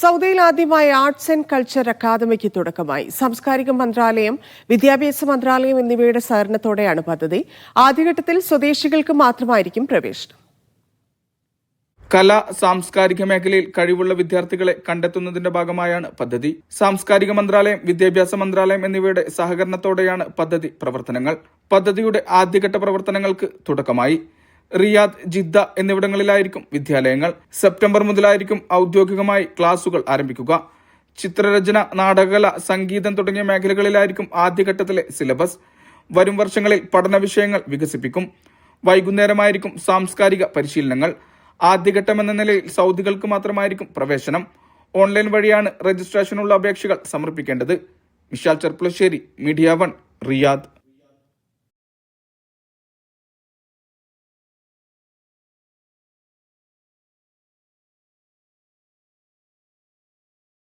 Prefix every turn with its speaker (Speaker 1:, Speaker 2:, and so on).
Speaker 1: സൗദിയിൽ ആദ്യമായി arts and culture academic തുടക്കമായി. സാംസ്കാരിക മന്ത്രാലയം, വിദ്യാഭ്യാസ മന്ത്രാലയം എന്നിവയുടെ സഹകരണത്തോടെയാണ് പദ്ധതി. ആദ്യഘട്ടത്തിൽ സ്വദേശികൾക്ക് മാത്രമായിരിക്കും പ്രവേശനം.
Speaker 2: കല, സാംസ്കാരിക മേഖലയിൽ കഴിവുള്ള വിദ്യാർത്ഥികളെ കണ്ടെത്തുന്നതിന്റെ ഭാഗമായാണ് പദ്ധതി. സാംസ്കാരിക മന്ത്രാലയം, വിദ്യാഭ്യാസ മന്ത്രാലയം എന്നിവയുടെ സഹകരണത്തോടെയാണ് പദ്ധതി പ്രവർത്തനങ്ങൾ. പദ്ധതിയുടെ ആദ്യഘട്ട പ്രവർത്തനങ്ങൾക്ക് തുടക്കമായി. റിയാദ്, ജിദ്ദ എന്നിവിടങ്ങളിലായിരിക്കും വിദ്യാലയങ്ങൾ. സെപ്റ്റംബർ മുതലായിരിക്കും ഔദ്യോഗികമായി ക്ലാസുകൾ ആരംഭിക്കുക. ചിത്രരചന, നാടകകല, സംഗീതം തുടങ്ങിയ മേഖലകളിലായിരിക്കും ആദ്യഘട്ടത്തിലെ സിലബസ്. വരും വർഷങ്ങളിൽ പഠന വിഷയങ്ങൾ വികസിപ്പിക്കും. വൈകുന്നേരമായിരിക്കും സാംസ്കാരിക പരിശീലനങ്ങൾ. ആദ്യഘട്ടമെന്ന നിലയിൽ സൗദികൾക്ക് മാത്രമായിരിക്കും പ്രവേശനം. ഓൺലൈൻ വഴിയാണ് രജിസ്ട്രേഷനുള്ള അപേക്ഷകൾ സമർപ്പിക്കേണ്ടത്. Vishal Cherpulassery, media 1, Riyadh.